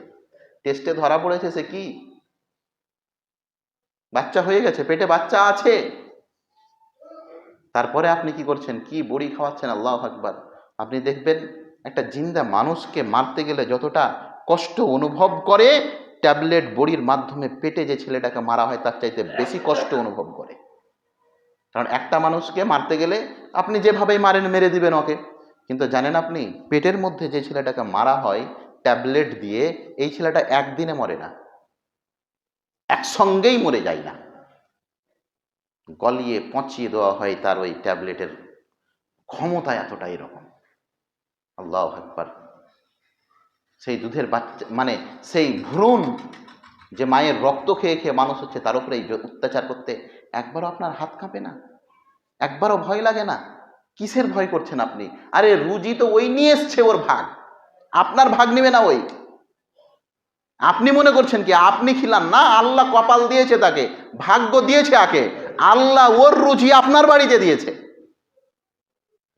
টেস্টে ধরা পড়েছে সে কি বাচ্চা হয়ে গেছে, পেটে বাচ্চা আছে। তারপরে আপনি কি করছেন, কি বড়ি খাওয়াচ্ছেন। আল্লাহু আকবার। আপনি দেখবেন একটা জিন্দা মানুষকে মারতে গেলে যতটা কষ্ট অনুভব করে, ট্যাবলেট বড়ির মাধ্যমে পেটে যে ছেলেটাকে মারা হয় তার চাইতে বেশি কষ্ট অনুভব করে। কারণ একটা মানুষকে মারতে গেলে আপনি যেভাবেই মারেন মেরে দিবেন ওকে, কিন্তু জানেন আপনি পেটের মধ্যে যে ছেলেটাকে মারা হয় ট্যাবলেট দিয়ে, এই ছেলেটা একদিনে মরে না, একসঙ্গেই মরে যায় না, গলিয়ে পচিয়ে দেওয়া হয় তার ওই ট্যাবলেটের ক্ষমতা এতটা এরকম। আল্লাহু আকবার। সেই দুধের বাচ্চা মানে সেই ভ্রূণ যে মায়ের রক্ত খেয়ে খেয়ে মানুষ হচ্ছে, তার উপরে এই অত্যাচার করতে একবারও আপনার হাত কাঁপে না, একবারও ভয় লাগে না? কিসের ভয় করছেন আপনি? আরে রুজি তো ওই নিয়ে এসছে, ওর ভাগ, আপনার ভাগ নেবে না ওই। আপনি মনে করছেন কি আপনি খিলান না, আল্লাহ কপাল দিয়েছে তাকে, ভাগ্য দিয়েছে আকে, আল্লাহ ওর রুজি আপনার বাড়িতে দিয়েছে।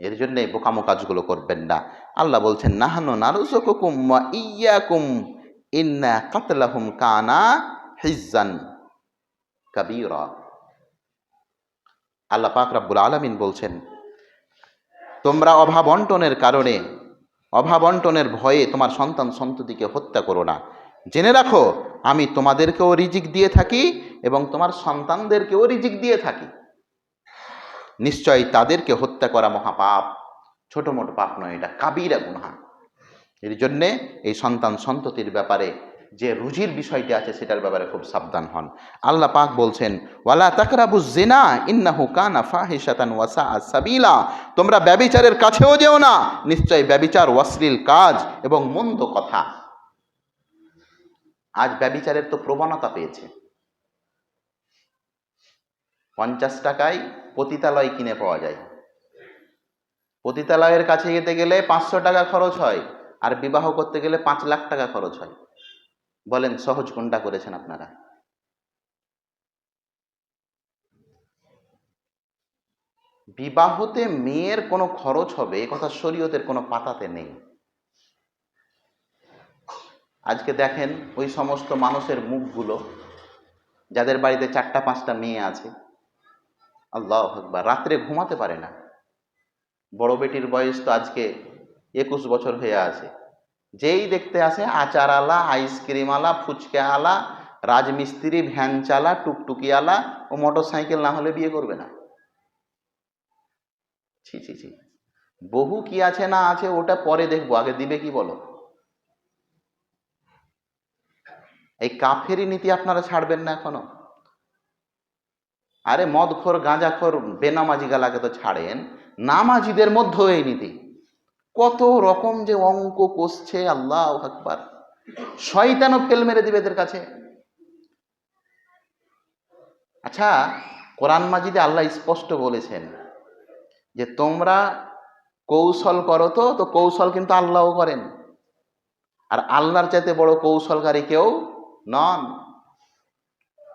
এর জন্য বোকামো কাজগুলো করবেন না। আল্লাহ বলছেন, নাহানু নারযুকুকুম ওয়া ইয়্যাকুম ইন্না কাতলাহুম কানা হিজ্জান কাবীরা। আল্লাহ পাক রব্বুল আলামিন বলছেন, তোমরা অভাব অন্টনের কারণে, অভাব অন্টনের ভয়ে তোমার সন্তান সন্ততিকে হত্যা করো না। জেনে রাখো আমি তোমাদেরকেও রিজিক দিয়ে থাকি এবং তোমার সন্তানদেরকেও রিজিক দিয়ে থাকি। নিশ্চয়ই তাদেরকে হত্যা করা মহাপাপ, ছোট মোটো পাপ নয়, এটা কাবিরা গুনাহ। এর জন্যে এই সন্তান সন্ততির ব্যাপারে যে রুজির বিষয়টি আছে সেটার ব্যাপারে খুব সাবধান হন। আল্লাহ পাক বলছেন, ওয়ালা তাকরাবুজ জিনা ইন্নাহু কানা ফাহিশাতান ওয়া সাআ সাবিলা, তোমরা ব্যভিচারের কাছেও যেও না, নিশ্চয়ই ব্যভিচার অশ্লীল কাজ এবং মন্দ কথা। আজ ব্যভিচারের তো প্রবণতা পেয়েছে। 50 টাকায় পতিতালয় কিনে পাওয়া যায়, পতিতালয়ের কাছে যেতে গেলে 500 টাকা খরচ হয়, আর বিবাহ করতে গেলে 5 লাখ টাকা খরচ হয়। বলেন সহজ কোনটা করেছেন আপনারা? বিবাহতে মেয়ের কোনো খরচ হবে এ কথা শরীয়তের কোনো পাতাতে নেই। আজকে দেখেন ওই সমস্ত মানুষের মুখগুলো যাদের বাড়িতে 4টা 5টা মেয়ে আছে, আল্লাহু আকবার, রাত্রে ঘুমাতে পারে না। বড় বেটির বয়স তো আজকে 21 বছর হয়ে আছে, যেই দেখতে আসে আচার আলা, আইসক্রিম আলা, ফুচকা আলা, রাজমিস্ত্রি, ভ্যান চালা, টুকটুকি আলা, ও মোটর সাইকেল না হলে বিয়ে করবে না। ছি ছি ছি। বহু কি আছে না আছে ওটা পরে দেখবো, আগে দিবে কি বলো। এই কাফেরি নীতি আপনারা ছাড়বেন না এখনো? আরে মদখোর, গাঁজাখোর, বেনামাজি গালাকে তো ছাড়েন, নামাজিদের মধ্যেও এই নীতি। কত রকম যে অঙ্ক কষছে, আল্লাহু আকবার। শয়তানও ফেল মেরে দিবে এদের কাছে। আচ্ছা, কোরআন মাজিদে আল্লাহ স্পষ্ট বলেছেন যে তোমরা কৌশল করো, তো কৌশল কিন্তু আল্লাহও করেন, আর আল্লাহর চাইতে বড় কৌশলকারী কেউ নন।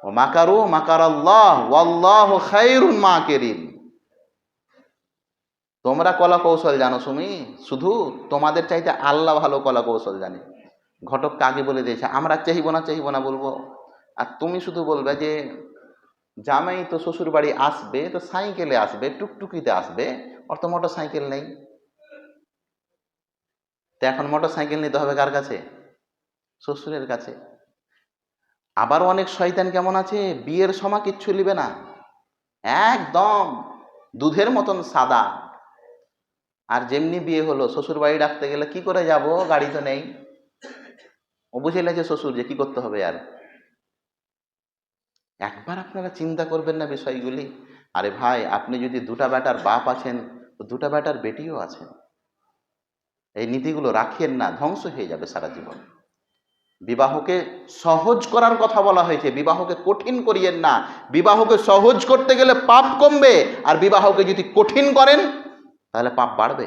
ও মাকারু মাকারাল্লাহ ওয়াল্লাহু খায়রুল মাকিরিন। তোমরা কলা কৌশল জানো সুমি, শুধু তোমাদের চাইতে আল্লাহ ভালো কলা কৌশল জানে। ঘটককে আগে বলে দিয়েছে আমরা চাহিব না বলবো, আর তুমি শুধু বলবে যে জামাই তো শ্বশুর বাড়ি আসবে তো সাইকেলে আসবে, টুকটুকিতে আসবে, ওর তো মোটর সাইকেল নেই। তো এখন মোটর সাইকেল নিতে হবে কার কাছে? শ্বশুরের কাছে। আবার অনেক শয়তান কেমন আছে, বিয়ের সময় কিচ্ছু নিবে না, একদম দুধের মতন সাদা। আর যেমনি বিয়ে হলো, শ্বশুর বাড়ি ডাকতে গেলে কি করে যাব, গাড়ি তো নেই। ও বুঝে লেছে শ্বশুর যে কি করতে হবে। আর একবার আপনারা চিন্তা করবেন না বিষয়গুলি? আরে ভাই, আপনি যদি দুটা বেটার বাপ আছেন, তো দুটা বেটার বেটিও আছেন। এই নীতিগুলো রাখেন না, ধ্বংস হয়ে যাবে সারা জীবন। বিবাহকে সহজ করার কথা বলা হয়েছে, বিবাহকে কঠিন করিয়েন না। বিবাহকে সহজ করতে গেলে পাপ কমবে, আর বিবাহকে যদি কঠিন করেন তাহলে পাপ বাড়বে।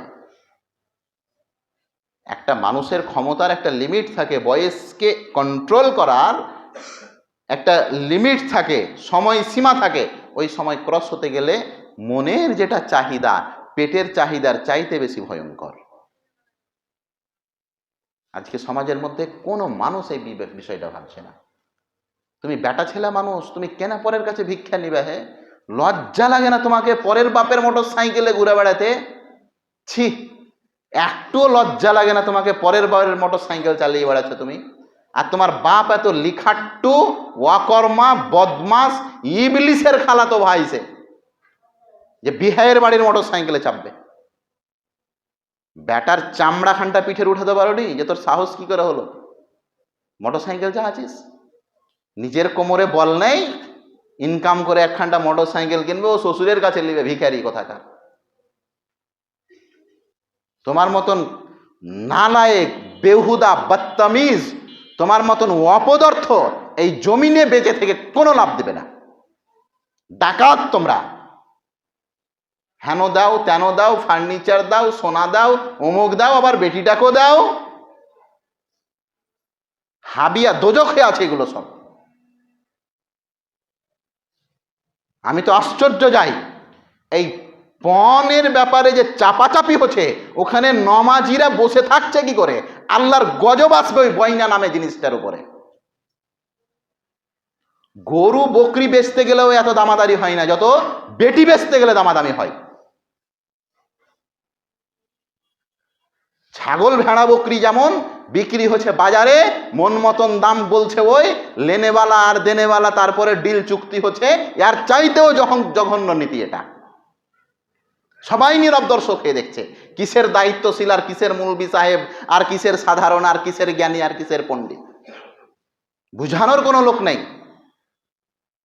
একটা মানুষের ক্ষমতার একটা লিমিট থাকে, বয়সকে কন্ট্রোল করার একটা লিমিট থাকে, সময় সীমা থাকে। ওই সময় ক্রস হতে গেলে মনের যেটা চাহিদা, পেটের চাহিদার চাইতে বেশি ভয়ঙ্কর। আজকে সমাজের মধ্যে কোনো মানুষ এই বিষয়টা ভাবছে না। তুমি বেটা ছেলে মানুষ, তুমি কেন পরের কাছে ভিক্ষা নিবে? হে, লজ্জা লাগে না তোমাকে পরের বাপের মোটর সাইকেলে ঘুরে বেড়াতে? ছি, একটুও লজ্জা লাগে না তোমাকে পরের বাপের মোটর সাইকেল চালিয়ে বেড়াচ্ছ তুমি? আর তোমার বাপ এত লিখাট্টু, ওয়াকর্মা, বদমাস, ইবলিসের খালাতো ভাই সে, যে বিহাইয়ের বাড়ির মোটর সাইকেলে চাপবে। ব্যাটার চামড়া খানটা পিঠের উঠাতে পারোনি, যে তোর সাহস কি করে হলো মোটর সাইকেল চালাচ্ছিস? নিজের কোমরে বল নেই, ইনকাম করে একখানটা মোটর সাইকেল কিনবে, ও শ্বশুরের কাছে নিবে, ভিখারি কোথাকার। তোমার মতন নালায়েক, বেহুদা, বদতমিজ, তোমার মতন অপদার্থ এই জমিনে বেঁচে থেকে কোনো লাভ দেবে না। ডাকাত তোমরা, হেন দাও, তেন দাও, ফার্নিচার দাও, সোনা দাও, অমুক দাও, আবার বেটিটাকেও দাও। হাবিয়া দোজখে আছে এগুলো সব। আমি তো আশ্চর্য যাই, এই পণের ব্যাপারে যে চাপাচাপি হচ্ছে, ওখানে নমাজিরা বসে থাকছে কি করে? আল্লাহর গজব আসবে ওই বয়না নামে জিনিসটার উপরে। গরু বকরি বেচতে গেলেও এত দামাদারি হয় না যত বেটি বেচতে গেলে দামাদামি হয়। ছাগল, ভেড়া, বকরি যেমন বিক্রি হচ্ছে বাজারে, মন মতন দাম বলছে ওই লেনেওয়ালা আর দেনেওয়ালা, তারপরে ডিল চুক্তি হচ্ছে, এর চাইতেও জঘন্য নীতি এটা। সবাই নীরব দর্শক হয়ে দেখছে, কিসের দায়িত্বশীল আর কিসের মুলবি সাহেব, আর কিসের সাধারণ, আর কিসের জ্ঞানী, আর কিসের পণ্ডিত, বুঝানোর কোনো লোক নেই।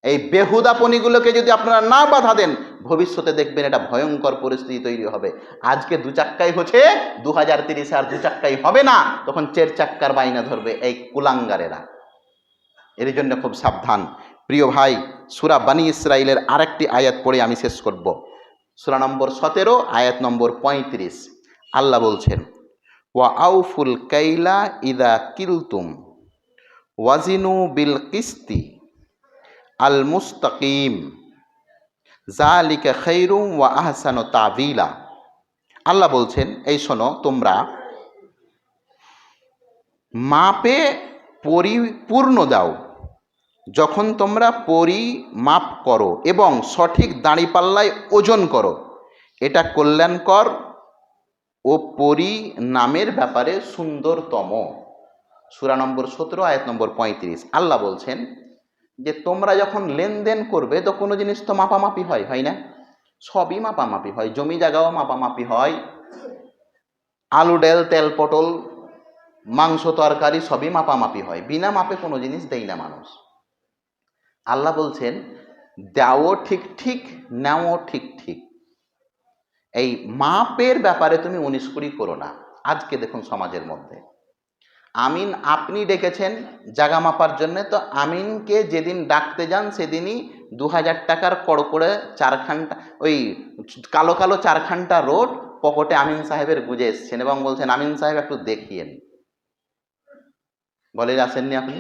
এই বেহুদাপনিগুলোকে যদি আপনারা না বাধা দেন, ভবিষ্যতে দেখবেন এটা ভয়ঙ্কর পরিস্থিতি তৈরি হবে। আজকে দু চাক্কাই হচ্ছে, 2030 আর দু চাক্কাই হবে না, তখন 4 চাক্কার বাইনা ধরবে এই কুলাঙ্গারেরা। এর জন্য খুব সাবধান প্রিয় ভাই। সূরা বানী ইসরাইলের আরেকটি আয়াত পড়ে আমি শেষ করব। সূরা নম্বর 17, আয়াত নম্বর 35। আল্লাহ বলছেন, ওয়া আউফুল কাইলা ইদা কিলতুম ওয়াজিনু বিল কিস্তি আল মুস্তাকিম যালিকা খায়রুম ওয়া আহসানু তাবিলা। আল্লাহ বলছেন, এই শোনো, তোমরা মাপে পরিপূর্ণ দাও, যখন তোমরা পরিমাপ করো এবং সঠিক দাঁড়িপাল্লায় ওজন করো, এটা কল্যাণকর ও পরিণামের ব্যাপারে সুন্দরতম। সূরা নম্বর 17, আয়াত নম্বর 35। আল্লাহ বলছেন যে তোমরা যখন লেনদেন করবে, তো কোনো জিনিস তো মাপামাপি হয় না? সবই মাপামাপি হয়, জমি জায়গাও মাপামাপি হয়, আলু ডাল, তেল পটল, মাংস তরকারি সবই মাপামাপি হয়। বিনা মাপে কোনো জিনিস দেয় না মানুষ। আল্লাহ বলছেন, দাও ঠিক ঠিক, নাও ঠিক ঠিক। এই মাপের ব্যাপারে তুমি 19 করো না। আজকে দেখুন সমাজের মধ্যে, আমিন আপনি ডেকেছেন জাগা মাপার জন্য, তো আমিনকে যেদিন ডাকতে যান সেদিনই 2000 টাকার কড়কড়ে 4খানটা, ওই কালো কালো 4খানটা রোড পকেটে আমিন সাহেবের গুঁজে এসছেন এবং বলছেন, আমিন সাহেব একটু দেখিয়েন। বলে আসেননি আপনি?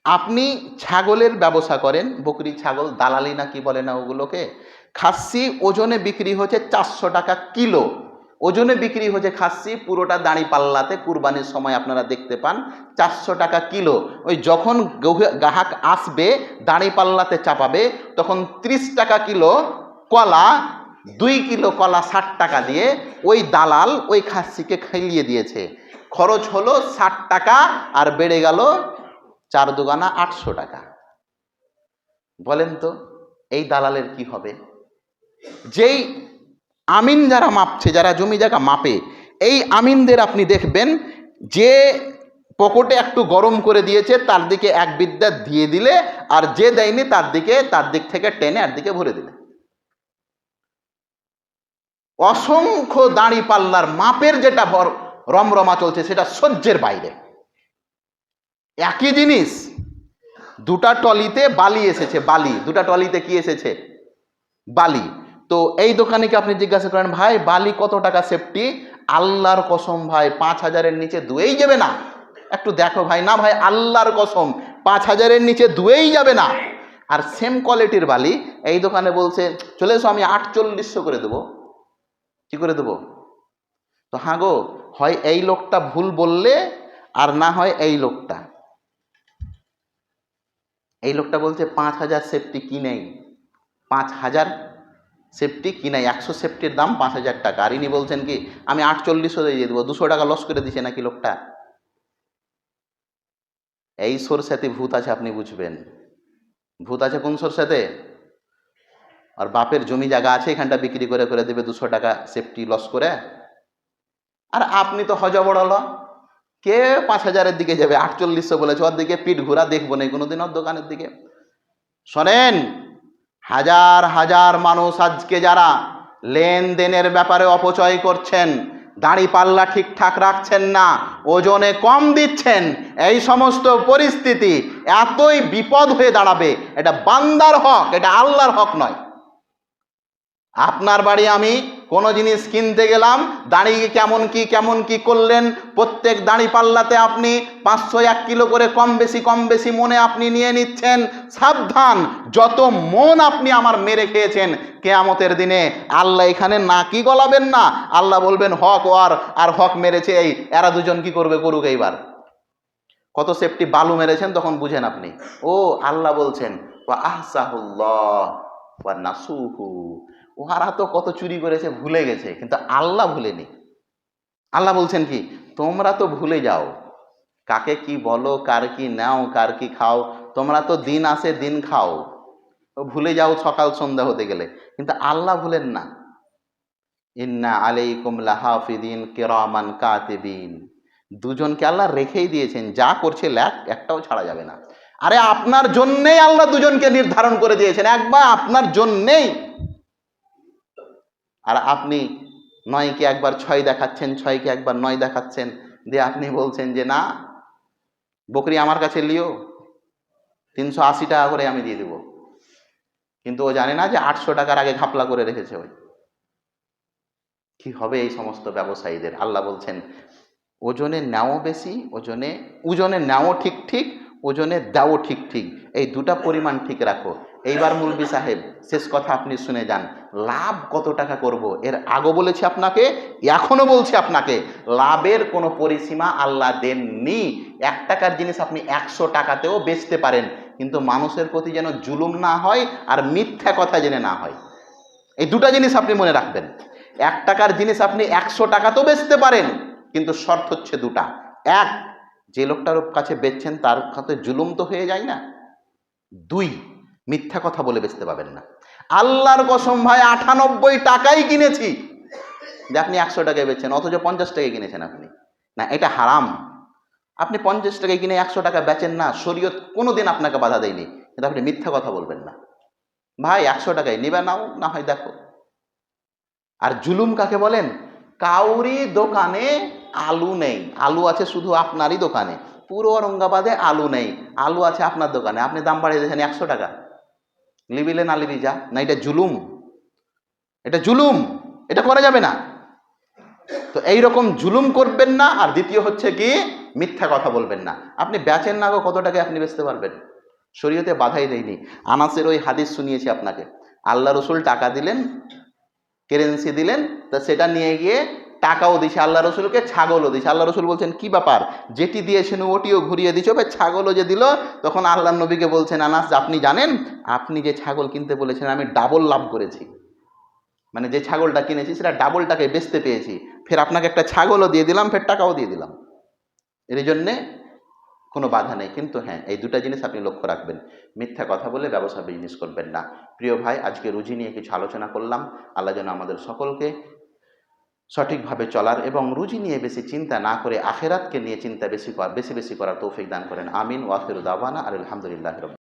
আপনি ছাগলের ব্যবসা করেন, বকরি ছাগল, দালালি না কি বলে না ওগুলোকে, খাসি ওজনে বিক্রি হচ্ছে 400 টাকা কিলো। ওজনে বিক্রি হচ্ছে খাসি, পুরোটা দাঁড়ি পাল্লাতে কুরবানির সময় আপনারা দেখতে পান 400 টাকা কিলো। ওই যখন গ্রাহক আসবে দাঁড়ি পাল্লাতে চাপাবে, তখন 30 টাকা কিলো কলা, 2 কিলো কলা 60 টাকা দিয়ে ওই দালাল ওই খাসিকে খাইয়ে দিয়েছে। খরচ হলো 60 টাকা, আর বেড়ে গেল 4 দুগানা 800 টাকা। বলেন তো এই দালালের কি হবে? যেই আমিন যারা মাপছে, যারা জমি জায়গা মাপে, এই আমিনদের আপনি দেখবেন যে পকেটে একটু গরম করে দিয়েছে তার দিকে এক বিদ্যা দিয়ে দিলে, আর যে দেয়নি তার দিক থেকে টেনে আর দিকে ভরে দিলে। অসংখ্য দাড়ি পাল্লার মাপের যেটা রমরমা চলছে সেটা সহ্যের বাইরে। একই জিনিস, দুটা টলিতে বালি এসেছে, বালি, দুটা টলিতে কি এসেছে? বালি। তো এই দোকানিকে আপনি জিজ্ঞাসা করেন, ভাই বালি কত টাকা সেফটি? আল্লাহর কসম ভাই 5,000-এর নিচে দুয়েই যাবে না। একটু দেখো ভাই, না ভাই আল্লাহর কসম 5,000-এর নিচে দুয়েই যাবে না। আর সেম কোয়ালিটির বালি এই দোকানে বলছে চলে এসো, আমি 4800 করে দেবো। কি করে দেবো? তো হ্যাঁ গো, হয় এই লোকটা ভুল বললে, আর না হয় এই লোকটা বলছে 5,000 সেফটি কি নেই, 5,000 সেফটি কি নাই, 100 সেফটির দাম 5,000 টাকা। আর ইনি বলছেন কি আমি 4800 দিয়ে দেবো, 200 টাকা লস করে দিছে নাকি লোকটা। এই সরষেতে ভূত আছে, আপনি বুঝবেন। ভূত আছে কোন সরষেতে? আর বাপের জমি জায়গা আছে, এখানটা বিক্রি করে করে দেবে 200 টাকা সেফটি লস করে। আর আপনি তো হজবড়ল, কে 5,000-এর দিকে যাবে? 4800 বলেছে, ওর দিকে পিঠ ঘোরা দেখবো না কোনোদিন ওর দোকানের দিকে। শোনেন, হাজার হাজার মানুষ আজকে যারা লেনদেনের ব্যাপারে অপচয় করছেন, দাড়ি পাল্লা ঠিকঠাক রাখছেন না, ওজনে কম দিচ্ছেন, এই সমস্ত পরিস্থিতি এতই বিপদ হয়ে দাঁড়াবে। এটা বান্দার হক, এটা আল্লাহর হক নয়। আপনার বাড়ি আমি কোনো জিনিস কিনতে গেলাম, দাঁড়িয়ে কেমন কি করলেন, প্রত্যেক দাঁড়ি পাল্লাতে আপনি 500-1 কিলো করে কম বেশি মনে আপনি নিয়ে নিচ্ছেন। সাবধান, যত মন আপনি আমার মেরে খেয়েছেন, কিয়ামতের দিনে আল্লাহ এখানে নাকি গলাবেন না। আল্লাহ বলবেন হক আর হক মেরেছে এই, এরা দুজন কি করবে, করুক এইবার। কত সেফটি বালু মেরেছেন তখন বুঝেন আপনি। ও আল্লাহ বলছেন ওয়া আহসাহুল্লাহ ওয়া নাসুহু, ওহারা তো কত চুরি করেছে ভুলে গেছে, কিন্তু আল্লাহ ভুলেনি। আল্লাহ বলছেন কি, তোমরা তো ভুলে যাও কাকে কি বলো, কার কি নাও, কার কি খাও, তোমরা তো দিন আসে দিন খাও, ভুলে যাও সকাল সন্ধ্যা হতে গেলে, কিন্তু আল্লাহ ভুলেন না। ইন্না আলাইকুম লাহাফিদিন কিরামান কাতিবিন, দুজনকে আল্লাহ রেখেই দিয়েছেন, যা করছে লেখ, একটাও ছাড়া যাবে না। আরে আপনার জন্যেই আল্লাহ দুজনকে নির্ধারণ করে দিয়েছেন, একবার আপনার জন্যেই। আর আপনি 9-কে একবার 6 দেখাচ্ছেন, 6-কে একবার 9 দেখাচ্ছেন, দিয়ে আপনি বলছেন যে না, বকরি আমার কাছে লিও, 380 টাকা করে আমি দিয়ে দেব। কিন্তু ও জানে না যে 800 টাকার আগে ঘাপলা করে রেখেছে ওই। কি হবে এই সমস্ত ব্যবসায়ীদের? আল্লাহ বলছেন ওজনে নাও বেশি, ওজনে নাও ঠিক, ওজনে দাও ঠিক, এই দুটা পরিমাণ ঠিক রাখো। এইবার মুলবি সাহেব শেষ কথা আপনি শুনে যান, লাভ কত টাকা করব, এর আগেও বলেছি আপনাকে, এখনো বলছি আপনাকে, লাভের কোনো পরিসীমা আল্লাহ দেননি। 1 টাকার জিনিস আপনি 100 টাকাতেও বেচতে পারেন, কিন্তু মানুষের প্রতি যেন জুলুম না হয় আর মিথ্যা কথা জেনে না হয়। এই দুটা জিনিস আপনি মনে রাখবেন। 1 টাকার জিনিস আপনি 100 টাকাতেও বেচতে পারেন, কিন্তু শর্ত হচ্ছে দুটা। এক, যে লোকটার কাছে বেচছেন তার কাছে জুলুম তো হয়ে যায় না। 2, মিথ্যা কথা বলে বেচতে পাবেন না। আল্লাহর কসম ভাই 98 টাকাই কিনেছি, যে আপনি 100 টাকায় বেচছেন, অথচ 50 টাকায় কিনেছেন আপনি। না, এটা হারাম। আপনি 50 টাকায় কিনে 100 টাকা বেচেন না, শরীয়ত কোনোদিন আপনাকে বাধা দেয়নি, কিন্তু আপনি মিথ্যা কথা বলবেন না। ভাই 100 টাকায় নিবে, নাও, না হয় দেখো। আর জুলুম কাকে বলেন? কাউরি দোকানে আলু নেই, আলু আছে শুধু আপনারই দোকানে। পুরো ঔরঙ্গাবাদে আলু নেই, আলু আছে আপনার দোকানে, আপনি দাম বাড়িয়ে দিয়েছেন 100 টাকা। লিবিলে না লিবি যা, না এটা জুলুম, এটা জুলুম, এটা করা যাবে না। তো এইরকম জুলুম করবেন না। আর দ্বিতীয় হচ্ছে কি, মিথ্যা কথা বলবেন না। আপনি বেচেন না গো, কত টাকায় আপনি বেচতে পারবেন, শরীয়তে বাধাই দেয়নি। আনাসের ওই হাদিস শুনিয়েছি আপনাকে, আল্লাহ রসুল টাকা দিলেন, কারেন্সি দিলেন, তা সেটা নিয়ে গিয়ে টাকাও দিয়েছে আল্লাহ রসুলকে, ছাগলও দিয়েছে। আল্লাহ রসুল বলছেন কি ব্যাপার, যেটি দিয়েছেন ওটিও ঘুরিয়ে দিচ্ছ, ছাগলও যে দিল। তখন আল্লাহ নবীকে বলছেন, আনাস আপনি জানেন, আপনি যে ছাগল কিনতে বলেছেন আমি ডাবল লাভ করেছি, মানে যে ছাগলটা কিনেছি সেটা ডাবল টাকায় বেচতে পেয়েছি, ফের আপনাকে একটা ছাগলও দিয়ে দিলাম, ফের টাকাও দিয়ে দিলাম। এর জন্যে কোনো বাধা নেই, কিন্তু হ্যাঁ এই দুটা জিনিস আপনি লক্ষ্য রাখবেন, মিথ্যা কথা বলে ব্যবসা বিজনেস করবেন না। প্রিয় ভাই, আজকে রুজি নিয়ে কিছু আলোচনা করলাম। আল্লাহ যেন আমাদের সকলকে সঠিকভাবে চলার এবং রুজি নিয়ে বেশি চিন্তা না করে আখেরাতকে নিয়ে চিন্তা বেশি বেশি করার তৌফিক দান করেন। আমিন। ওয়া আখিরু দাওয়ানা আলহামদুলিল্লাহি রাব্বিল